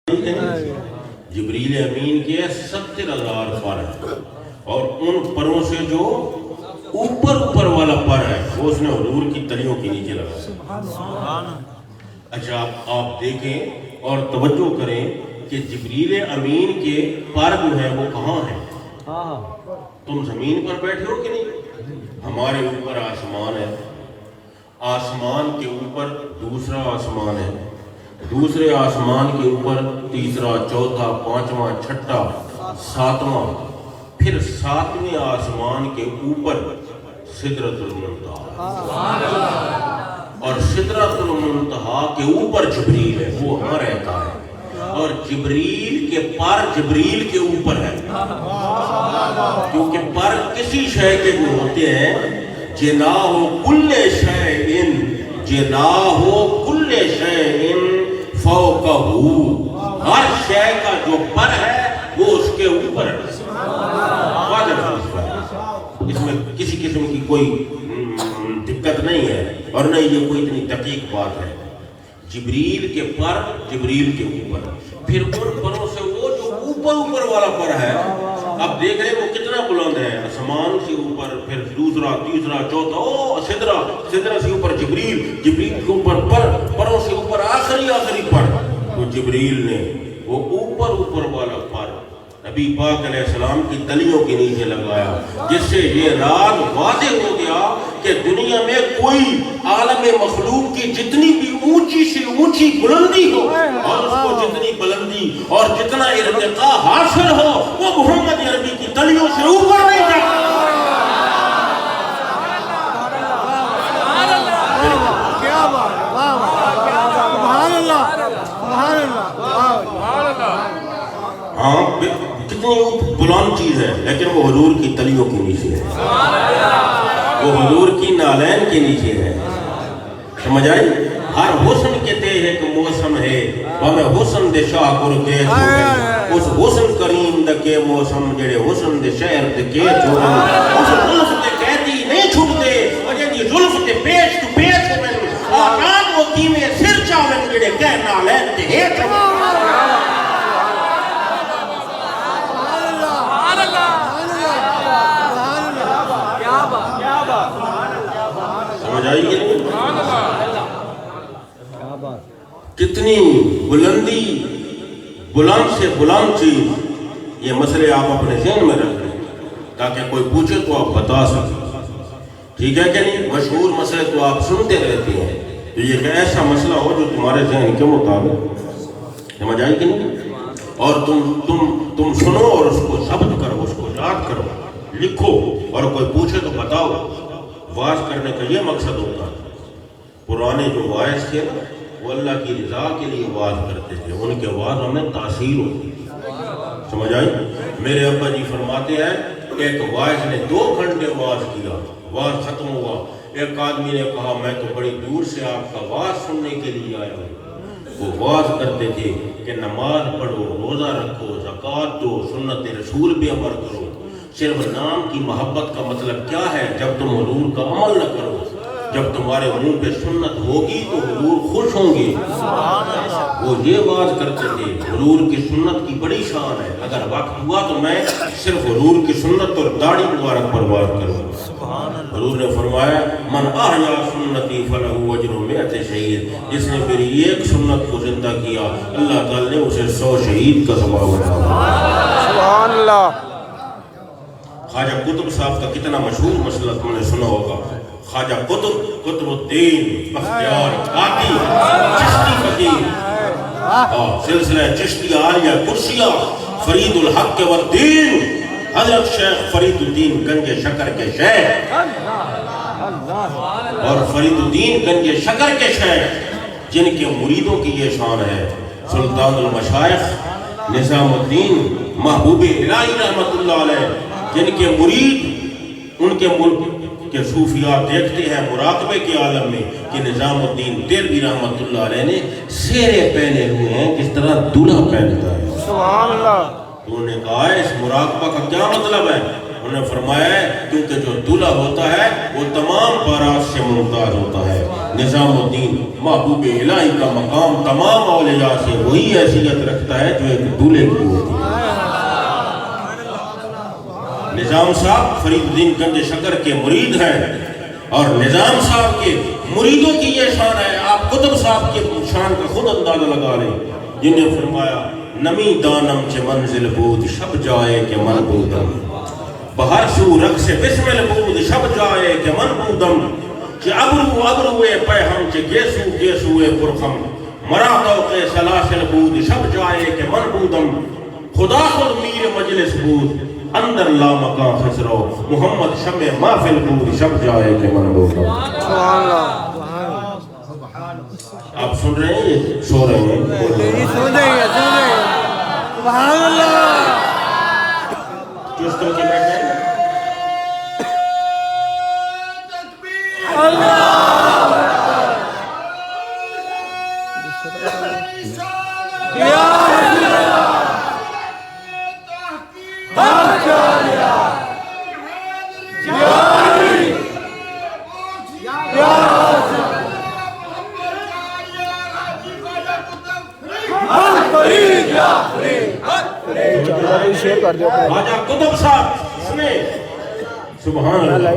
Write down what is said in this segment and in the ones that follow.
جبریل امین کے 70,000 پر ہے اور ان پروں سے جو اوپر والا پر ہے وہ اس نے حضور کی تلیوں کے نیچے لگا۔ اچھا آپ دیکھیں اور توجہ کریں کہ جبریل امین کے پر جو ہیں وہ کہاں ہیں؟ تم زمین پر بیٹھے ہو کہ نہیں؟ ہمارے اوپر آسمان ہے، آسمان کے اوپر دوسرا آسمان ہے، دوسرے آسمان کے اوپر تیسرا، چوتھا، پانچواں، چھٹا، ساتواں، پھر ساتویں آسمان کے اوپر سدرۃ المنتہا، اور سدرۃ المنتہا کے اوپر جبریل ہے، وہ وہاں رہتا ہے، اور جبریل کے پر جبریل کے اوپر ہے، کیونکہ پر کسی شے کے جو ہوتے ہیں جناح کل شیء، جناح کل شیء فوقہ، ہر شے کا جو پر ہے وہ اس کے اوپر ہے۔ اس میں کسی قسم کی کوئی دقت نہیں ہے اور نہیں یہ کوئی اتنی دقیق بات ہے۔ جبریل کے پر جبریل کے اوپر، پھر ان پروں سے وہ جو اوپر والا پر ہے، اب دیکھ رہے وہ کتنا بلند ہے، آسمان سے اوپر، پھر دوسرا، تیسرا، چوتھا، او سدرہ سے اوپر جبریل، جبریل کے اوپر پر، پروں سے اوپر آخری پر، تو جبریل نے وہ اوپر والا پر نبی پاک علیہ السلام کی تلیوں کے نیچے لگایا، جس سے یہ راز واضح ہو گیا کہ دنیا میں کوئی عالم مخلوق کی جتنی بھی اونچی سے اونچی بلندی ہو اور اس کو جتنی بلندی اور جتنا ارتقاء حاصل ہو وہ محمد عربی کی تلیوں سے اوپر نہیں جاتا۔ ہاں کتنی بلند چیز ہے لیکن وہ حضور کی تلیوں کے نیچے ہے، وہ حضور کی نالین کے نیچے ہے، سمجھ آئی؟ ہر حسن کے تے ایک موسم ہے، ہمیں حسن دے شاہ کر کے چھوڑے، اس حسن کریم دے کے موسم جڑے حسن دے شہر دے کے چھوڑے، اس ظلف دے قیدی نہیں چھوڑتے، وجہ دی ظلف دے پیش تو پیش ہوئے، آرام و کیمے سر چاہن جڑے کہ نالین دے ہیٹ ہوئے۔ سمجھ آئی گی؟ کتنی بلندی، بلند سے بلند چیز، یہ مسئلے آپ اپنے ذہن میں رکھ لیں تاکہ کوئی پوچھے تو آپ بتا سکیں، ٹھیک ہے کہ نہیں؟ مشہور مسئلے تو آپ سنتے رہتے ہیں، تو یہ کہ ایسا مسئلہ ہو جو تمہارے ذہن کے مطابق، سمجھ آئی کہ نہیں؟ اور تم سنو اور اس کو ثبت کرو، اس کو یاد کرو، لکھو، اور کوئی پوچھے تو بتاؤ۔ واعظ کرنے کا یہ مقصد ہوتا ہے۔ پرانے جو واعظ تھے وہ اللہ کی رضا کے لیے واعظ کرتے تھے، ان کے واعظ ہمیں تاثیر ہوتی ہے، سمجھ آئی؟ میرے ابا جی فرماتے ہیں ایک واعظ نے 2 گھنٹے واعظ کیا، واعظ ختم ہوا، ایک آدمی نے کہا میں تو بڑی دور سے آپ کا واعظ سننے کے لیے آیا ہوں۔ وہ واعظ کرتے تھے کہ نماز پڑھو، روزہ رکھو، زکوٰۃ دو، سنت رسول پہ عمل کرو۔ صرف نام کی محبت کا مطلب کیا ہے؟ جب تم حضور کا عمل نہ کرو، جب تمہارے منہ پہ سنت ہوگی تو حضور خوش ہوں گے۔ وہ یہ بات کرتے تھے، حضور کی سنت کی بڑی شان ہے، اگر وقت ہوا تو میں صرف حضور کی سنت اور داڑھی مبارک پر بات کروں۔ حضور نے فرمایا من احیا سنتی فلہ اجر 100 شہید، جس نے میری ایک سنت کو زندہ کیا اللہ تعالی نے اسے 100 شہید کا ثواب عطا کیا۔ سبحان اللہ۔ خواجہ قطب صاحب کا کتنا مشہور مسئلہ تم نے سنا ہوگا، خواجہ قطب الدین بختیار قادری چشتی فقیر، سلسلہ چشتی عالیہ قدسیہ فرید الحق والدین، حضرت شیخ فرید الدین گنج شکر کے شیخ، اور فرید الدین گنج شکر کے شیخ جن کے مریدوں کی یہ شان ہے، سلطان المشائخ نظام الدین محبوب الہی رحمت اللہ علیہ، جن کے مرید ان کے ملک کے صوفیاء دیکھتے ہیں مراقبے کے عالم میں کہ نظام الدین دہلوی رحمت اللہ علیہ نے سیرے پہنے ہوئے ہیں جس طرح دلہا پہنتا ہے۔ سبحان اللہ۔ انہوں نے کہا ہے اس مراقبہ کا کیا مطلب ہے؟ انہوں نے فرمایا ہے کیونکہ جو دلہا ہوتا ہے وہ تمام بارات سے ممتاز ہوتا ہے، نظام الدین محبوب الہی کا مقام تمام اولیاء سے وہی حیثیت رکھتا ہے جو ایک دولہے کی ہوتی ہے۔ نظام صاحب فرید الدین گنج شکر کے مرید ہیں اور نظام صاحب کے مریدوں کی یہ شان ہے۔ آپ قطب صاحب کے شان کا خود اندازہ لگا لیں، جنہیں فرمایا نمی دانم چے منزل بود شب جائے کہ من بودم، بہر سو رقص بسمل بود شب جائے کہ من بودم، کہ ابرو ابروے پیہم چے گیسو گیسوے پرخم، مرا توق سلاسل بود شب جائے کہ من بودم، خدا خود میر مجلس بود اندر لا مکان خسرو، محمد شمع محفل بود شب جائے کہ من بودم۔ آپ سن رہے ہیں یہ سو رہے ہیں؟ سن رہے ہیں سبحان اللہ۔ چست ہو کے بیٹھے ہیں اللہ آجا قطب صاحب سبحان اللہ،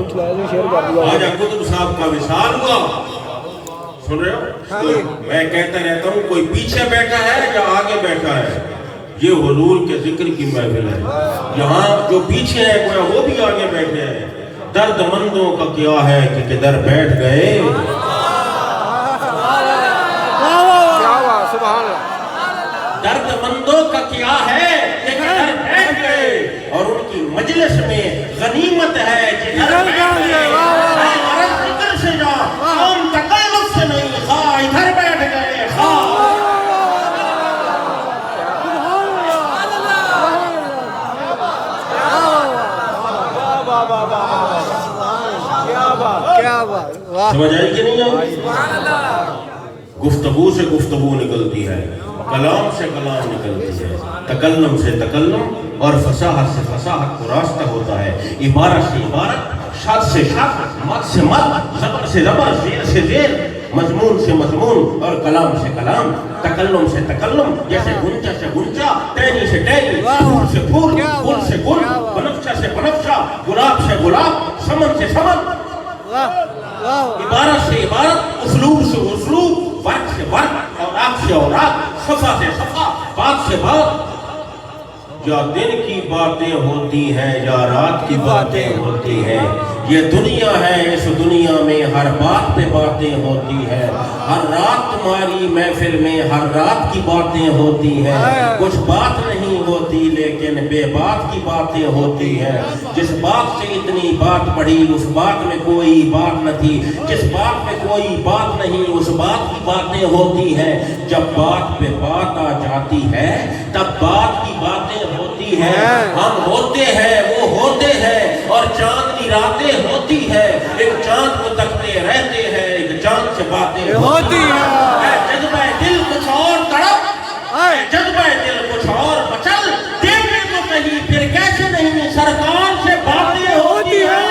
آجا قطب صاحب کا وصال ہوا۔ سن رہے ہو؟ میں کہتا رہتا ہوں کوئی پیچھے بیٹھا ہے یا آگے بیٹھا ہے، یہ حضور کے ذکر کی محفل ہے۔ یہاں جو پیچھے ہے وہ بھی آگے بیٹھے ہیں۔ درد مندوں کا کیا ہے کہ کدھر بیٹھ گئے، درد مندوں کا کیا ہے کہ کدھر بیٹھ گئے، اور ان کی مجلس میں غنیمت ہے جدھر بیٹھ گئے۔ غرض ذکر سے جا قوم تکلف سے نہیں، خواہ ادھر بیٹھ گئے خواہ۔ سمجھ آئی کہ نہیں آئی؟ گفتگو سے گفتگو نکلتی ہے، کلام سے کلام نکلتی ہے، تکلم سے تکلم اور فصاحت سے فصاحت کو راستہ ہوتا ہے، عبارت سے عبارت، شاد سے شاد، مت سے مت، زبر سے زبر، زیر سے زیر، مضمون سے مضمون اور کلام سے کلام، تکلم سے تکلم، جیسے گنچا سے گنچا، ٹہنی سے ٹہنی، پھول سے پھول، گل سے گل، بنفشہ سے بنفشہ، گلاب سے گلاب، سمن سے سمن، عبارت سے عبارت، اسلوب سے اسلوب، ورق سے ورق، اوراق سے اوراق، صفحہ سے صفحہ، بات سے بات۔ یا دن کی باتیں ہوتی ہیں یا رات کی باتیں ہوتی ہیں، یہ دنیا ہے، اس دنیا میں ہر بات پہ باتیں ہوتی ہیں، ہر رات تمہاری محفل میں ہر رات کی باتیں ہوتی ہیں، کچھ بات نہیں ہوتی لیکن بے بات کی باتیں ہوتی ہیں، جس بات سے اتنی بات پڑھی اس بات میں کوئی بات نہ تھی، جس بات میں کوئی بات نہیں اس بات کی باتیں ہوتی ہیں، جب بات پہ بات آ جاتی ہے تب بات کی باتیں ہوتی ہیں، ہم ہوتے ہیں وہ ہوتے ہیں اور چاندنی راتیں ہوتی ہے، ایک چاند کو تکتے رہتے ہیں، ایک چاند سے باتیں ہوتی ہیں۔ اے جذبہ دل کچھ اور تڑپ، اے جذبہ دل کچھ اور مچل، دیکھیں تو کہیں پھر کیسے نہیں سرکار سے باتیں ہوتی ہیں۔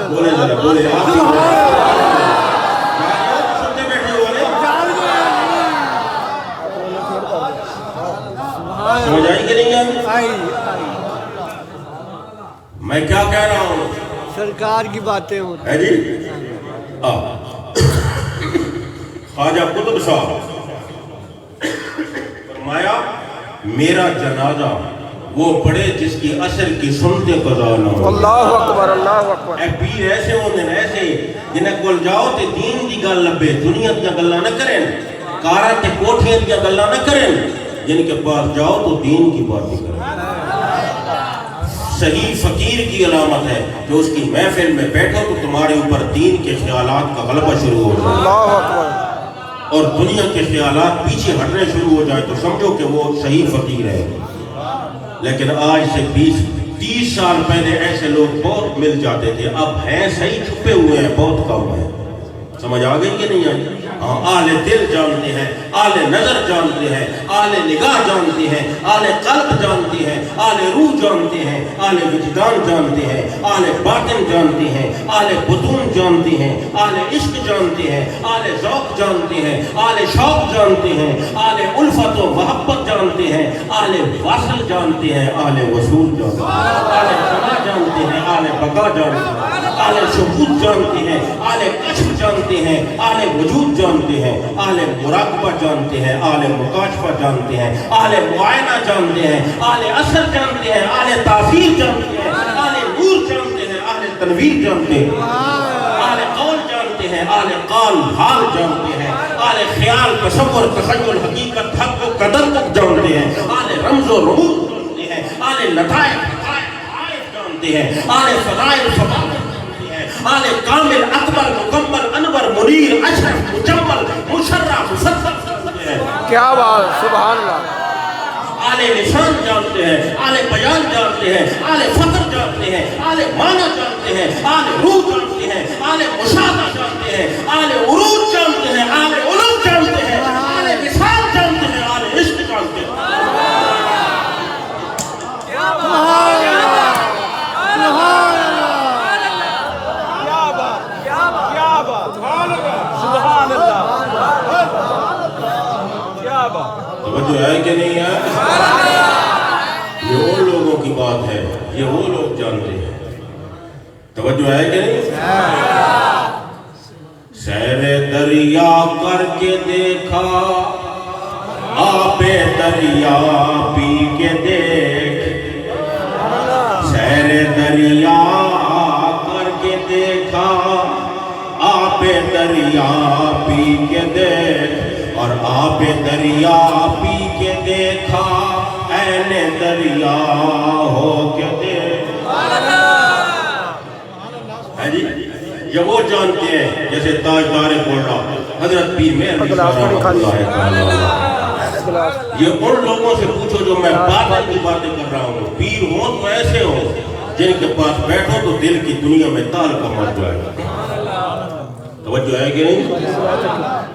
بولے ذرا بولے آپ سنتے بیٹھے والے سمجھ آئی کہ نہیں آئی؟ میں کیا کہہ رہا ہوں؟ سرکار کی باتیں ہوتی ہے جی۔ خواجہ قطب صاحب فرمایا میرا جنازہ وہ پڑھے جس کی اثر کی سنتے قضا نہ ہو۔ اللہ اکبر اللہ اکبر۔ اے پیر ایسے ہوندے ایسے جنہیں کول جاؤ تے دین دی گل لبے، دنیا دی گلاں نہ کریں، کاراں تے کوٹھیاں دی گلاں نہ کریں، جن کے پاس جاؤ تو دین کی باتیں کریں۔ صحیح فقیر کی علامت ہے کہ اس کی محفل میں بیٹھو تو تمہارے اوپر دین کے خیالات کا غلبہ شروع ہو جائے، اللہ اکبر، اور دنیا کے خیالات پیچھے ہٹنے شروع ہو جائے تو سمجھو کہ وہ صحیح فقیر ہے۔ لیکن آج سے 20-30 سال پہلے ایسے لوگ بہت مل جاتے تھے، اب ہیں صحیح چھپے ہوئے ہیں، بہت کم ہیں۔ سمجھ آ گئی کہ نہیں آئی؟ آل دل جانتے ہیں، آل نظر جانتے ہیں، آل نگاہ جانتے ہیں، آل قلب جانتے ہیں، آل روح جانتے ہیں، آل وجدان جانتے ہیں، آل باطن جانتے ہیں، آل بطون جانتے ہیں، آل عشق جانتے ہیں، آل ذوق جانتے ہیں، آل شوق جانتے ہیں، آل الفت و محبت جانتے ہیں، آل واصل جانتے ہیں، آل وصول جانتے ہیں، آل فنا جانتے ہیں، آل بقا جانتے ہیں، آل شہود جانتے ہیں، آل کشف جانتے ہیں، آل وجود جانتے ہیں، آل مراقبہ جانتے ہیں، آل مکاشفہ جانتے ہیں، آل معائنہ جانتے ہیں، آل اثر جانتے ہیں، آل تاثیر جانتے ہیں، آل نور جانتے ہیں، آل تنویر جانتے ہیں، آل قول جانتے ہیں، آل قال حال جانتے ہیں، آل خیال تصور تخیل حقیقت حق و قدر تک جانتے ہیں، آل رمز و رموز جانتے ہیں، آل لطائف حقائق جانتے ہیں، آل فضائل فضائل آل کامل اکبر مکمل انور منیر اشرف مجمل مشرف مصدق جانتے ہیں۔ کیا بات، سبحان اللہ۔ آل لسان جانتے ہیں، آل بیان جانتے ہیں، آل فقر جانتے ہیں، آل معنی جانتے ہیں، آل روح جانتے ہیں، آل مشاہدہ جانتے ہیں، آل عروج جانتے ہیں، آل علوم جانتے ہیں، آل وصال جانتے ہیں، آل عشق جانتے ہیں۔ توجہ ہے کہ نہیں ہے؟ یہ ان لوگوں کی بات ہے، یہ وہ لوگ جانتے ہیں۔ توجہ ہے کہ نہیں؟ سیر دریا کر کے دیکھا، آب دریا پی کے دیکھ، سیر دریا کر کے دیکھا، آب دریا پی کے دیکھ، اور آب دریا پی کے دیکھا، عین دریا ہو کے دیکھ۔ ہے جی، یہ وہ جانتے ہیں جیسے تاجدار کوڑا حضرت پیر مہر علی شاہ رحمۃ اللہ تعالیٰ۔ یہ ان لوگوں سے پوچھو جو میں باطن کی باتیں کر رہا ہوں، پیر ہوں تو ایسے ہوں جن کے پاس بیٹھو تو دل کی دنیا میں تال کا مر جائے گا۔ توجہ ہے کہ نہیں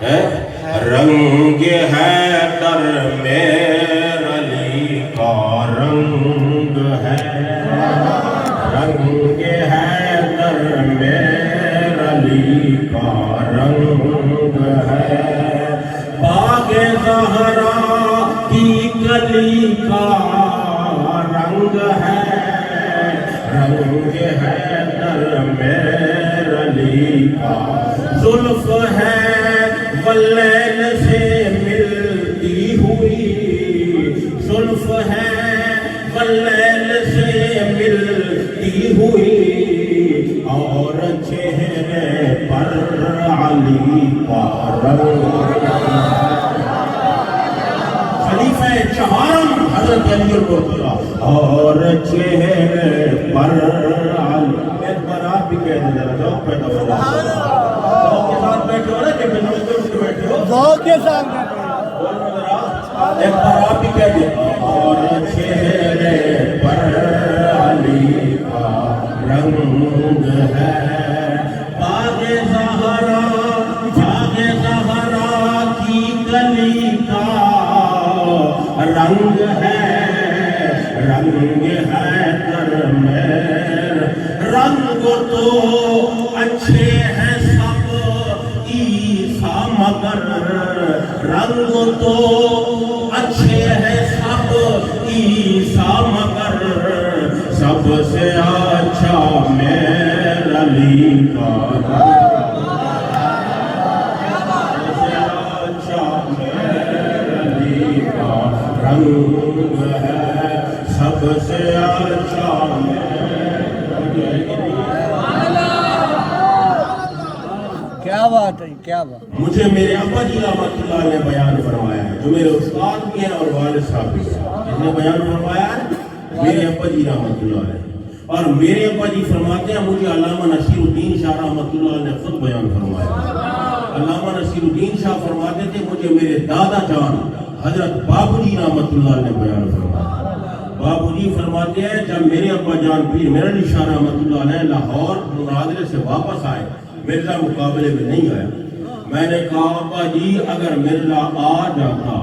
ہے؟ رنگ حیدر میر علی کا رنگ ہے، رنگ حیدر میر علی کا رنگ ہے، باغ زہرا کی کلی کا رنگ ہے، رنگ حیدر میر علی کا زلف ہے واللیل سے ملتی ہوئی، زلف ہے واللیل سے ملتی ہوئی، اور چہرے پر علی کا رنگ۔ خلیفہ چہارم حضرت علی المرتضیٰ، اور چہرے پر علی۔ ایک بار آپ بھی کہہ دیں ذرا، ذوق پیدا ہو جائے، ذوق کے ساتھ بیٹھے ہو نا کہ بیٹھے ہو، ذوق کے ساتھ ایک بار آپ بھی کہہ دیں، اور چہرے پر علی کا رنگ ہے، باغ زہرا، باغ زہرا کی کلی کا رنگ ہے، رنگ حیدر میر، رنگ تو اچھے ہیں سب عیسیٰ مگر، رنگ تو اچھے ہیں سب عیسیٰ مگر، سب سے اچھا میر علی کا رنگ، سب سے اچھا میر علی کا رنگ ہے، سب سے اچھا کیا بات ہے، کیا بات۔ مجھے میرے ابا جی رحمۃ اللہ نے بیان فرمایا ہے، جو میرے استاد بھی ہیں اور والد صاحب بھی ہیں، جس نے بیان فرمایا ہے میرے ابا جی رحمۃ اللہ نے، اور میرے ابا جی فرماتے ہیں مجھے علامہ نصیر الدین شاہ رحمۃ اللہ نے خود بیان فرمایا۔ علامہ نصیر الدین شاہ فرماتے تھے مجھے میرے دادا جان حضرت بابو جی رحمۃ اللہ نے بیان فرمایا۔ بابو جی فرماتے ہیں جب میرے ابا جان پیر مہر علی شاہ رحمۃ اللہ علیہ لاہور مناظرے سے واپس آئے، مرزا مقابلے میں نہیں آیا، میں نے کہا ابا جی اگر مرزا آ جاتا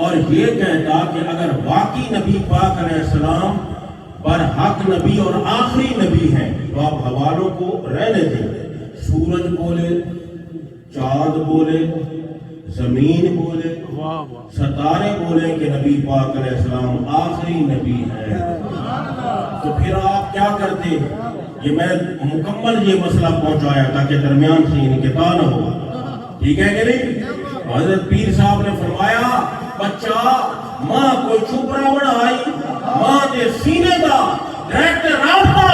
اور یہ کہتا کہ اگر واقعی نبی پاک علیہ السلام برحق نبی اور آخری نبی ہیں تو آپ حوالوں کو رہنے دیں. سورج بولے، چاند بولے، زمین بولے، ستارے بولے کہ نبی پاک علیہ السلام آخری نبی ہے، تو پھر آپ کیا کرتے؟ یہ میں مکمل یہ مسئلہ پہنچایا تاکہ درمیان سے انقطاع نہ ہو. ٹھیک ہے کہ نہیں؟ حضرت پیر صاحب نے فرمایا بچہ ماں کوئی چھپرا بڑھائی، ماں دے سینے دا ڈائریکٹ رابطہ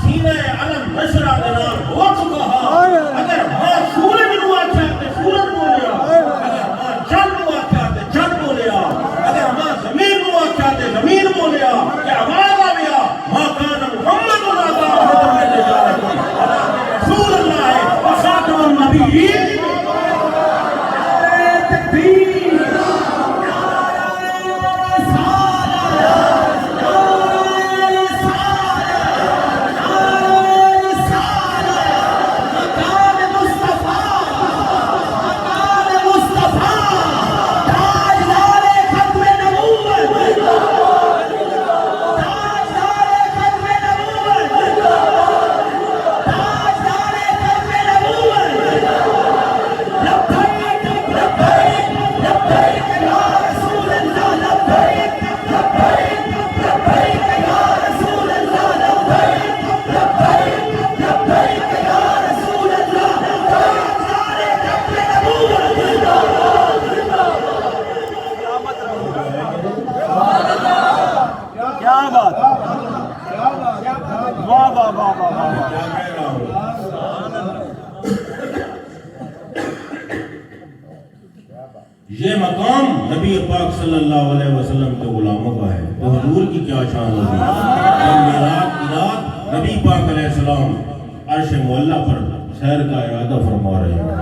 سینے علم نشرہ دنار ہو چکا ہے. اگر ماں سورج نو آچھا تے سورج بولیا، اگر ماں چند نو آچھا تے چند بولیا، اگر ماں زمین نو آچھا تے زمین بولیا کہ آواز آویا ماں کان محمد رسول اللہ ہے وخاتم النبیین. یہ مقام نبی پاک صلی اللہ علیہ وسلم کے غلاموں کا ہے، تو حضور کی کیا شان ہوگی جب معراج کی رات نبی پاک علیہ السلام عرش معلیٰ پر سیر کا ارادہ فرما رہے ہیں.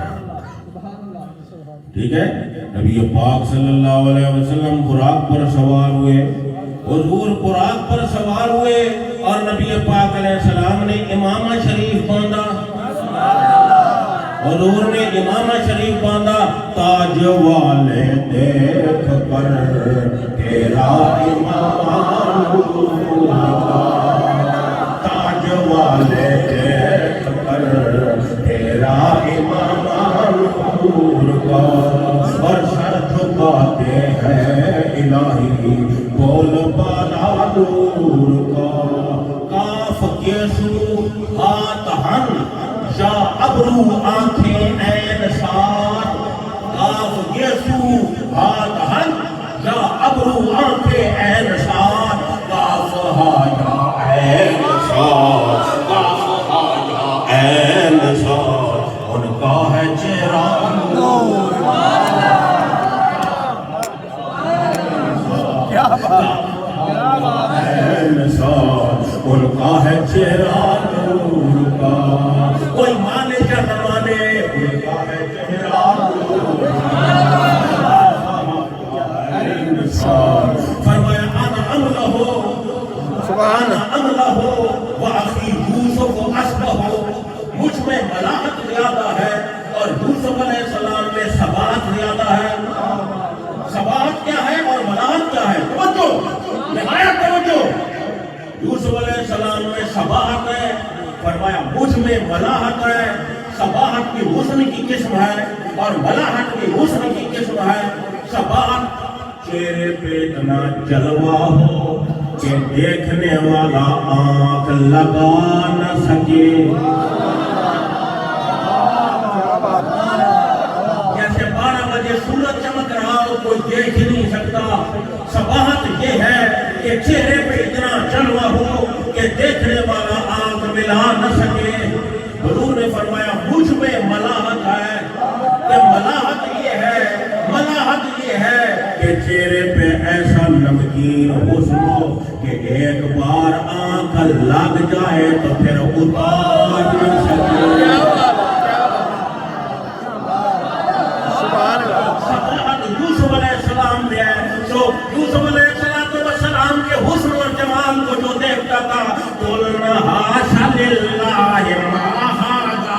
ٹھیک ہے، نبی پاک صلی اللہ علیہ وسلم براق پر سوار ہوئے، حضور براق پر سوار ہوئے اور نبی پاک علیہ السلام نے امامہ شریف باندھا. حضور نے امامہ شریف باندھا. تاج والے دیکھ کر تیرا امام نور کا، تاج والے دیکھ کر تیرا امام نور کا، اور سر جھکاتے ہیں الہی بول بالا نور کا. کاف کیسو ہاتھ ہن یا ابرو آنکھیں عین سار، کاف یسو ہاتھ ہن یا ابرو آنکھیں عین سار، کاف ہا یا عین سار، کاف ہا یا عین سار، ان کا ہے چہرہ نور. عین سار، ان کا ہے چہرہ نور کا. کوئی مانے یا نہ مانے ان کا ہے چہرہ نور کا. فرمایا انا املہ انا املہ واخی یوسف اشبہ، مجھ میں ملاحت زیادہ ہے اور یوسف علیہ السلام میں ثبات زیادہ ہے. ثبات کیا ہے اور ملاحت کیا ہے؟ توجہ، نہایت توجہ. یوسف علیہ السلام میں ثبات ہے، فرمایا مجھ میں ملاحت ہے. ثبات کی حسن کی قسم ہے اور ملاحت کی حسن کی قسم ہے. ثبات چہرے پہ اتنا جلوہ ہو کہ دیکھنے والا آنکھ لگا نہ سکے. جیسے 12 بجے سورج چمک رہا ہو کوئی دیکھ نہیں سکتا. ثبات یہ ہے کہ چہرے پہ اتنا جلوہ ہو کہ دیکھنے والا آنکھ ملا نہ سکے. حضور نے فرمایا مجھ میں ملاحت ہے کہ ملاحت یہ ہے کہ چہرے پہ ایسا نمکین حسن ہو کہ ایک بار آنکھ لگ جائے تو پھر اتار نہ سکے. یوسف علیہ السلام نے جو یوسف علیہ السلام کے حسن و جمال کو جو دیکھتا تھا قُلْنَا حَاشَ لِلَّهِ مَا هَذَا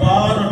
12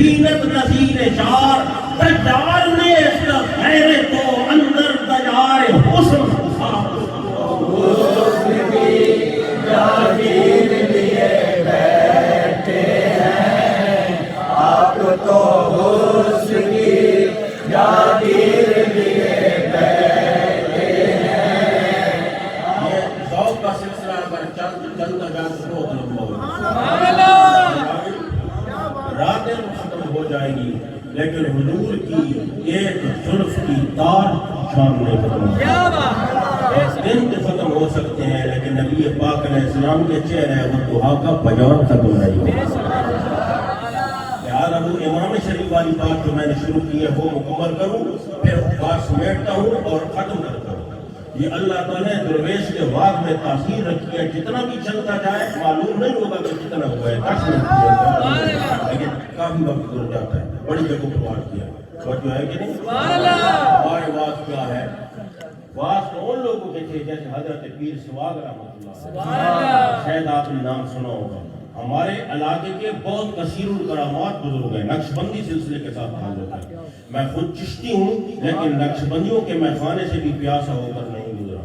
بینت نظیر شار دجال نے اس کا خیر تو اندر دجار حسن جاگیر لیے بیٹھے ہیں آپ تو حسن کی جاگیر لیے بیٹھے ہیں. یہ ذوق کا سلسلہ اگر چلتا جائے تو بہت لمبا ہوگا، راتیں ختم ہو جائیں گی لیکن حضور کی ایک زلف کی تار شام نہیں ختم ہوگی. دن تو ختم ہو سکتے ہیں لیکن نبی پاک علیہ السلام کے چہرے والضحیٰ کا بیان ختم نہیں ہوگا. لہٰذا وہ امام شریف والی بات جو میں نے شروع کی ہے وہ مکمل کروں، پھر بات سمیٹتا ہوں اور ختم کرتا ہوں. یہ اللہ تعالیٰ نے درویش کے بعد میں تاثیر رکھی ہے، جتنا بھی چلتا جائے معلوم نہیں ہوگا کہ کتنا ہوا ہے، 10 منٹ ہے لیکن کافی وقت گزر جاتا ہے. بڑی جگہوں پر بات کیا اور جو ہے کہ نہیں ہمارے بات کیا ہے، بات تو ان لوگوں کے تھے جیسے حضرت پیر سواگ رحمۃ اللہ، شاید آپ نے نام سنا ہوگا. ہمارے علاقے کے بہت کثیر الکرامات بزرگ ہیں، نقشبندی سلسلے کے ساتھ تعلق ہے. میں خود چشتی ہوں لیکن نقشبندیوں کے میخانے سے بھی پیاسا ہو کر نہیں گزرا.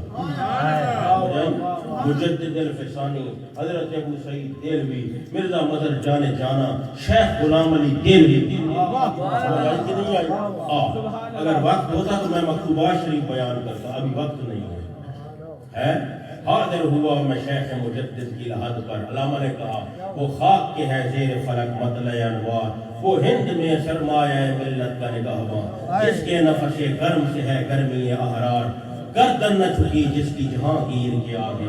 مجدد الفسانی، حضرت ابو سعید دہلوی، مرزا مظہر جان جانا، شیخ غلام علی دہلوی. اگر وقت ہوتا تو میں مکتوبات شریف بیان کرتا، ابھی وقت نہیں ہے. حاضر ہوا میں شیخ مجدد کی لحد پر، علامہ نے کہا وہ خاک کے ہے زیر فلک مطلع انوار، وہ ہند میں سرمایہ ملت کا نگہباں، جس کے نفس گرم سے ہے گرمی احرار، گردن نہ جھکی جس کی جہانگیر کے آگے،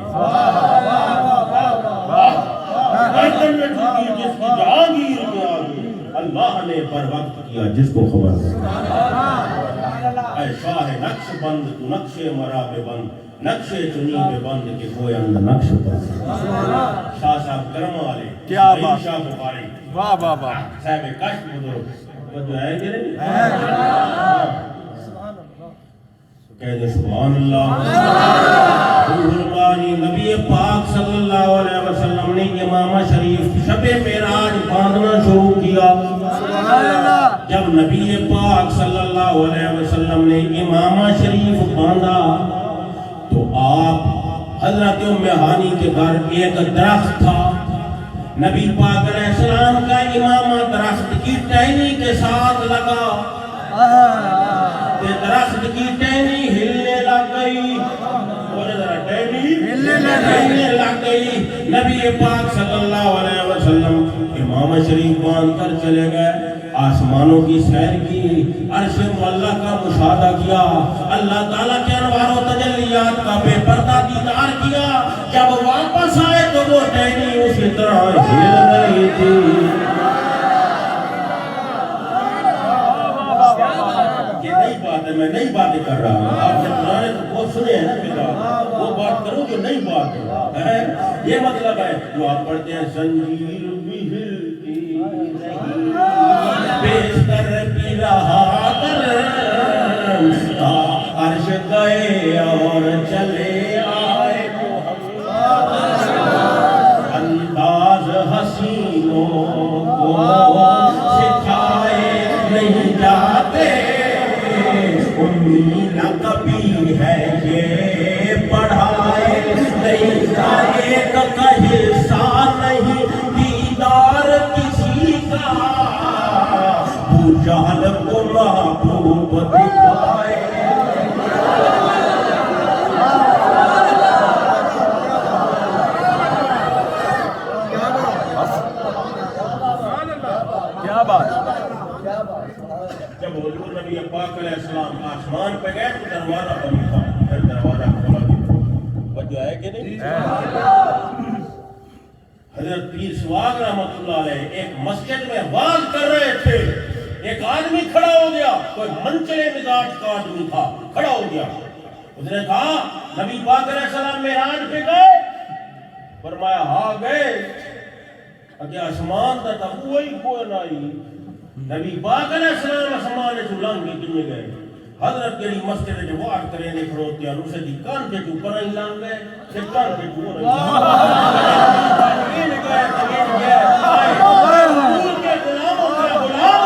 گردن نہ جھکی جس کی جہانگیر کے آگے، اللہ نے پر وقت کیا جس کو خبر ہے. اے شاہ نقش بند تو نقش مرا بے بند، نقشے چنی بے بند کے کوئی اندر نقش بند. شاہ صاحب کرم والے، کیا بات، شاہ بخاری، واہ واہ واہ، صاحب کشف بزرگ، وہ جو ہے کہ نہیں کہہ دے سبحان اللہ. روح الباری نبی پاک صلی اللہ علیہ وسلم نے امامہ شریف شب معراج باندھنا شروع کیا. جب نبی پاک صلی اللہ علیہ وسلم نے امامہ شریف باندھا تو آپ حضرت ام ہانی کے گھر ایک درخت تھا. نبی پاک علیہ السلام کا امامہ درخت کی ٹہنی کے ساتھ لگا، درخت کی ٹہنی ہلنے لگ گئی، اور ذرا ٹہنی ہلنے لگ گئی. نبی پاک صلی اللہ علیہ وسلم امامہ شریف باندھ کر چلے گئے، آسمانوں کی سیر کی، عرش معلیٰ کا مشاہدہ کیا، اللہ تعالیٰ کے انوار و تجلیات کا بے پردہ دیدار کیا. جب واپس آئے تو وہ ٹہنی اسی طرح ہل رہی تھی. یہ نئی بات ہے، میں نئی باتیں کر رہا ہوں. آپ نے پرانے تو بہت سنے ہیں نا کتاب، وہ بات کرو جو نئی بات ہے. یہ مطلب ہے جو آپ پڑھتے ہیں زنجیر بھی ہلتی نہیں، بیشتر بھی رہا کر، عرش گئے اور چلے آئے انداز حسینوں کو سکھائے نہیں جاتے. امید کبھی ہے یہ پڑھائے نہیں جاتے، ایک کا حصہ نہیں دیدار کسی کا، ابو جہل کو محبوب دکھائے. کیا بات. جب حضور نبی پاک علیہ السلام آسمان پہ گئے تو دروازہ بند تھا، پھر دروازہ کھولا گیا. وجہ ہے کہ نہیں؟ حضرت پیر سواگ رحمۃ اللہ علیہ ایک مسجد میں واز کر رہے تھے، ایک آدمی کھڑا ہو گیا، کوئی منچلے مزاج کا آدمی تھا، کھڑا ہو گیا. اس نے کہا نبی پاک علیہ السلام معراج پہ گئے؟ فرمایا ہاں گئے. اگے آسمان تا تا کوئی کوئی نہیں. نبی پاک علیہ السلام آسمان سے لنگ کے کنے گئے. حضرت کیڑی مسجد جو واٹ کرے نے کھڑوتے ہیں اسے دی کان کے اوپر ہی لنگ گئے، تے کان کے اوپر ہی لنگ گئے. حضور کے غلاموں کا غلام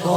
100।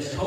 100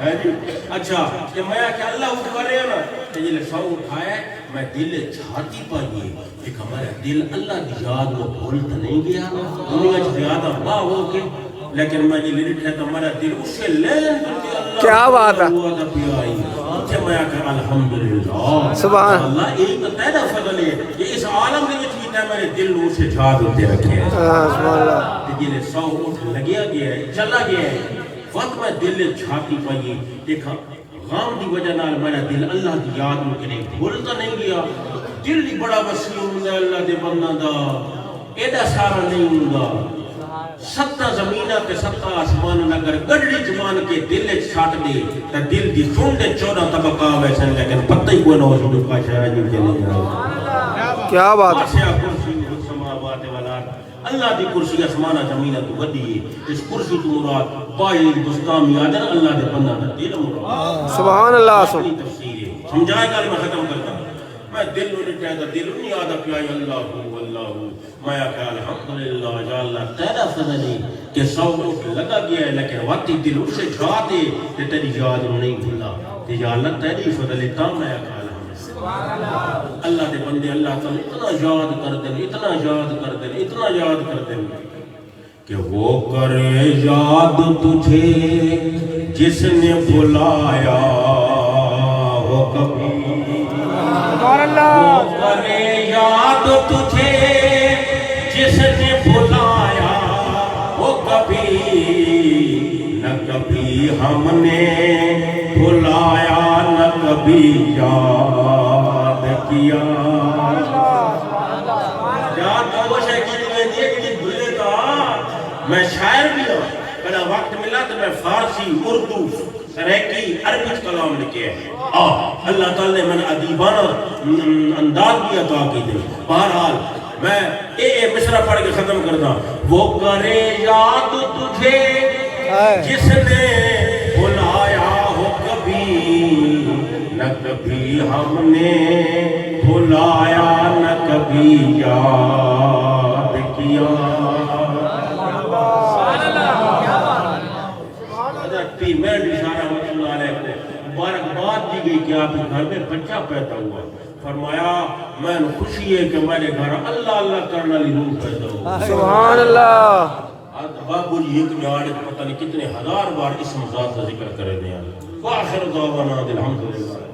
ہے جی اچھا کہ میں کہ اللہ اٹھ کرے نا کہ یہ سو اٹھایا میں دل چھاتی پائیے کہ ہمارا دل اللہ کی یاد میں بھولتا نہیں گیا دنیا زیادہ واہ ہو کے لیکن میں یہ لکھا تو ہمارا دل اس سے لین اللہ کیا بات ہے کہ میں کہ الحمدللہ سبحان اللہ ایک تو تیرا فضل ہے کہ اس عالم میں بھی میرے دل میں اسے جھاد ہوتے رکھے ہیں سبحان اللہ دل سو اٹھ لگیا گیا ہے چلا گیا ہے وقت میں دل چھاتی پائی دیکھا غام دی وجہ نال میرا دل اللہ کی یاد میں کرے بھولتا نہیں گیا دل بھی بڑا وسیع ہوندا اللہ دے بندہ دا ایڈا سارا نہیں ہوندا ستا زمینہ تے ستا آسمان اگر گڑڑی جمان کے دل چھاٹ دے تا دل دی سوندے 14 طبقہ ویسن لیکن پتہ ہی کوئی نہ ہو جو کا شاید کے نہیں کیا بات ہے واسع کرسی السماوات والارض اللہ دی کرسی آسمان زمین تو ودی ہے اس کرسی تو مراد بائی بستامی آدن اللہ دے بندہ دا دل مراد سبحان اللہ اپنی تفسیر ہے سمجھائے گا میں ختم کرتا ہوں میں دل نہیں چاہتا دل نہیں آدھا پیائی اللہ میں کہا الحمدللہ یا اللہ تیرا فضل ہے کہ سو اٹھ لگا گیا ہے لیکن وقتی دل اس سے چھا دے کہ تیری یاد نہیں بھولا کہ یا اللہ تیری فضل ہے تا میں کہا اللہ دے بندے اللہ تعالیٰ اتنا یاد کر دیں اتنا یاد کر دیں اتنا یاد کر دیں کہ وہ کرے یاد تجھے جس نے بلایا ہو کبھی وہ کرے یاد تجھے جس نے بلایا ہو کبھی نہ کبھی ہم نے بلایا نہ کبھی یاد کیا یاد وہ شیخی میں دیکھ کہ بھولے گا میں شاعر بھی ہوں بڑا وقت ملا تو میں فارسی اردو سریکی عربی کلام لکھے ہیں اللہ تعالیٰ نے میں نے ادیبانہ انداز بھی عطا کی دے بہرحال میں اے مصرع پڑھ کے ختم کرتا وہ کرے یاد تجھے جس نے بلایا ہو کبھی نہ کبھی ہم نے بلایا نہ کبھی یاد کیا حضرت پیر مہر اشارہ رحمۃ اللہ علیہ کو مبارکباد دی گئی کہ آپ کے گھر میں بچہ پیدا ہوا فرمایا میں خوشی ہے کہ میرے گھر اللہ اللہ کرنے والی روح پیدا ہوا سبحان اللہ بابو جی ایک جاڑے پتہ نہیں کتنے ہزار بار اسم ذات کا ذکر کرے دیں وآخر دعوانا الحمدللہ